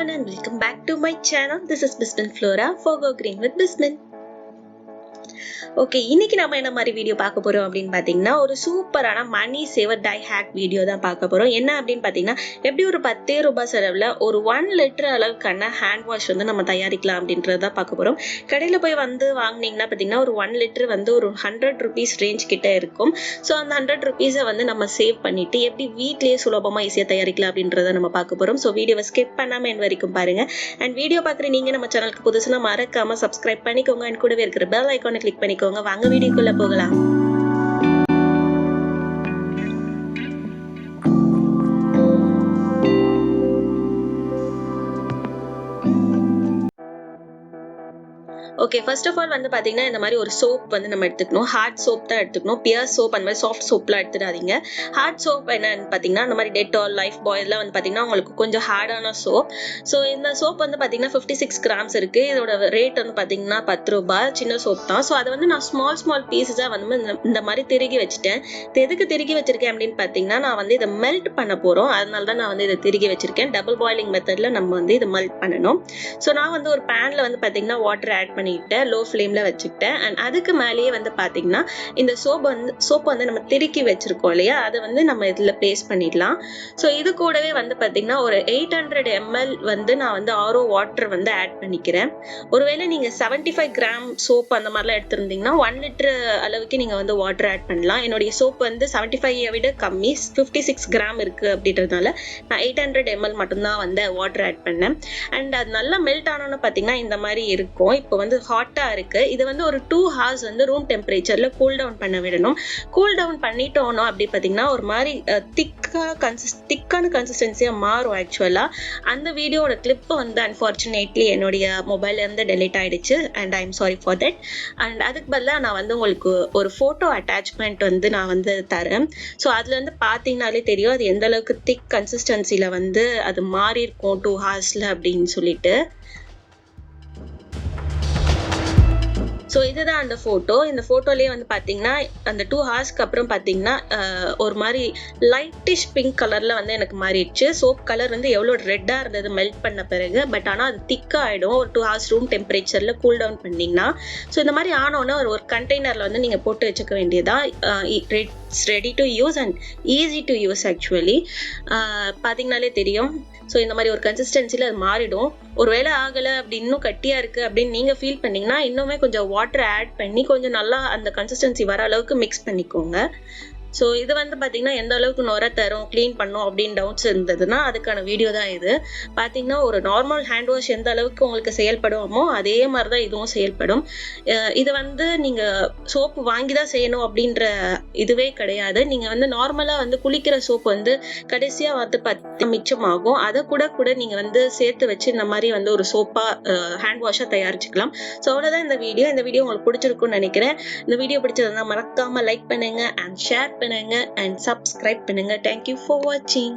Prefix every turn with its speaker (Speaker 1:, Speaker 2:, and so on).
Speaker 1: everyone and welcome back to my channel. This is Bismin Flora for Go Green with Bismin. Okay, இன்னைக்கு நம்ம என்ன மாதிரி video பார்க்க போறோம் அப்படின்னு பாத்தீங்கன்னா ஒரு சூப்பரான மணி சேவர் டை ஹேக் வீடியோ தான் பார்க்க போறோம். என்ன அப்படின்னு பாத்தீங்கன்னா எப்படி ஒரு 10 ரூபாய் செலவுல ஒரு 1 லிட்டர் அளவுக்கான ஹேண்ட் வாஷ் வந்து நம்ம தயாரிக்கலாம் அப்படின்றத பார்க்க போறோம். கடையில போய் வந்து வாங்கினீங்கன்னா பாத்தீங்கன்னா ஒரு 1 லிட்டர் வந்து ஒரு 100 rupees ரேஞ்ச் கிட்ட இருக்கும். ஸோ அந்த 100 rupees வந்து நம்ம சேவ் பண்ணிட்டு எப்படி வீட்லயே சுலபமா ஈஸியா தயாரிக்கலாம் அப்படின்றத நம்ம பார்க்க போறோம். ஸோ வீடியோவை ஸ்கிப் பண்ணாம என் வரைக்கும் பாருங்க. அண்ட் வீடியோ பார்க்குற நீங்க நம்ம சேனலுக்கு புதுசுனா மறக்காம சப்ஸ்கிரைப் பண்ணிக்கோங்க. அண்ட் கூடவே இருக்கிற பெல் ஐக்கானை கிளிக் பண்ணிக்கோங்க. வாங்க வீடியோக்குள்ள போகலாம். ஓகே, ஃபர்ஸ்ட் ஆஃப் ஆல் வந்து பாத்தீங்கன்னா இந்த மாதிரி ஒரு சோப் வந்து நம்ம எடுத்துக்கணும். ஹார்ட் சோப் தான் எடுத்துக்கணும். பியர் சோப் அந்த மாதிரி சாஃப்ட் சோப்லாம் எடுத்துடாதீங்க. ஹார்ட் சோப் என்னன்னு பாத்தீங்கன்னா இந்த மாதிரி டெட்டால், லைஃப் பாய் எல்லாம் வந்து பாத்தீங்கன்னா உங்களுக்கு கொஞ்சம் ஹார்டான சோப். ஸோ இந்த சோப் வந்து பாத்தீங்கன்னா 56 grams இருக்கு. இதோட ரேட் வந்து பாத்தீங்கன்னா 10 ரூபாய். சின்ன சோப் தான். ஸோ அதை வந்து நான் ஸ்மால் பீஸஸா வந்து இந்த மாதிரி திருகி வச்சுட்டேன். இது எதுக்கு திருகி வச்சிருக்கேன் அப்படின்னு பாத்தீங்கன்னா நான் வந்து இதை மெல்ட் பண்ண போறோம். அதனால தான் நான் வந்து இதை திருகி வச்சிருக்கேன். டபுள் பாயிலிங் மெத்தட்ல நம்ம வந்து இதை மெல்ட் பண்ணணும். ஸோ நான் வந்து ஒரு பேன்ல வந்து பாத்தீங்கன்னா வாட்டர் ஆட் பண்ணிட்டேன். லோ ஃப்ளேம்ல வச்சுக்கிட்டேன். அண்ட் அதுக்கு மேலேயே வந்து பாத்தீங்கன்னா இந்த சோப் வந்து நம்ம திருக்கி வச்சிருக்கோம் இல்லையா, அதை வந்து நம்ம இதுல பிளேஸ் பண்ணிடலாம். ஸோ இது கூடவே வந்து பாத்தீங்கன்னா ஒரு 800 ml வந்து நான் வந்து ஆரோ வாட்டர் வந்து ஆட் பண்ணிக்கிறேன். ஒருவேளை நீங்க 75 கிராம் சோப் அந்த மாதிரிலாம் எடுத்திருந்தீங்கன்னா 1 லிட்டர் அளவுக்கு நீங்க வந்து வாட்டர் ஆட் பண்ணலாம். என்னுடைய சோப் வந்து 75 விட கம்மி, 56 கிராம் இருக்கு அப்படின்றதுனால நான் 800 ml மட்டும்தான் வந்து வாட்டர் ஆட் பண்ணேன். அண்ட் அது நல்லா மெல்ட் ஆனோன்னு பாத்தீங்கன்னா இந்த மாதிரி இருக்கும். இப்போ வந்து ஹாட்டா இருக்கு. இது வந்து ஒரு 2 hours வந்து ரூம் டெம்பரேச்சர்ல கூல் டவுன் பண்ண விடணும். கூல் டவுன் பண்ணிட்டோம் அப்படி பாத்தீங்கன்னா ஒரு மாதிரி திக்கான கன்சிஸ்டன்சியா மாறும். ஆக்சுவலா அந்த வீடியோட கிளிப் வந்து அன்பார்ச்சுனேட்லி என்னுடைய மொபைல்ல இருந்து டெலிட் ஆயிடுச்சு. And I am sorry for that. And அதுக்கு பதிலாக நான் வந்து உங்களுக்கு ஒரு போட்டோ அட்டாச்மெண்ட் வந்து நான் வந்து தரேன். ஸோ அதுல வந்து பாத்தீங்கன்னாலே தெரியும் அது எந்த அளவுக்கு திக் கன்சிஸ்டன்சில வந்து அது மாறி இருக்கும் 2 hours அப்படின்னு சொல்லிட்டு. ஸோ இதுதான் அந்த ஃபோட்டோ. இந்த ஃபோட்டோலேயே வந்து பார்த்தீங்கன்னா அந்த 2 hours அப்புறம் பார்த்தீங்கன்னா ஒரு மாதிரி லைட்டிஷ் பிங்க் கலரில் வந்து எனக்கு மாறிடுச்சு. சோப் கலர் வந்து எவ்வளோ ரெட்டாக இருந்தது மெல்ட் பண்ண பிறகு. பட் ஆனால் அது திக்காக ஆகிடும் ஒரு 2 hours ரூம் டெம்பரேச்சரில் கூல் டவுன் பண்ணிங்கன்னா. ஸோ இந்த மாதிரி ஆனோன்னு ஒரு கண்டெய்னரில் வந்து நீங்கள் போட்டு வச்சுக்க வேண்டியதான். It's ready to use and easy to use. Actually பார்த்தீங்கனாலே தெரியும். ஸோ இந்த மாதிரி ஒரு கன்சிஸ்டன்சியில் அது மாறிடும். ஒரு வேளை ஆகலை அப்படி இன்னும் கட்டியாக இருக்குது அப்படின்னு நீங்கள் ஃபீல் பண்ணிங்கன்னா இன்னுமே கொஞ்சம் வாட்டர் ஆட் பண்ணி கொஞ்சம் நல்லா அந்த கன்சிஸ்டன்சி வர அளவுக்கு மிக்ஸ் பண்ணிக்கோங்க. ஸோ இது வந்து பார்த்தீங்கன்னா எந்த அளவுக்கு நுர தரும், க்ளீன் பண்ணும் அப்படின்னு டவுட்ஸ் இருந்ததுன்னா அதுக்கான வீடியோ தான் இது. பார்த்தீங்கன்னா ஒரு நார்மல் ஹேண்ட் வாஷ் எந்த அளவுக்கு உங்களுக்கு செயல்படுமோ அதே மாதிரி தான் இதுவும் செயல்படும். இது வந்து நீங்கள் சோப்பு வாங்கி தான் செய்யணும் அப்படின்ற இதுவே கிடையாது. நீங்கள் வந்து நார்மலாக வந்து குளிக்கிற சோப்பு வந்து கடைசியாக வந்து மிச்சமாகும். அதை கூட நீங்கள் வந்து சேர்த்து வச்சு இந்த மாதிரி வந்து ஒரு சோப்பாக ஹேண்ட் வாஷாக தயாரிச்சுக்கலாம். ஸோ அவ்வளோதான் இந்த வீடியோ. இந்த வீடியோ உங்களுக்கு பிடிச்சிருக்குன்னு நினைக்கிறேன். இந்த வீடியோ பிடிச்சதுன்னா மறக்காம லைக் பண்ணுங்க அண்ட் ஷேர் பண்ணுங்க and subscribe பண்ணுங்க. Thank you for watching.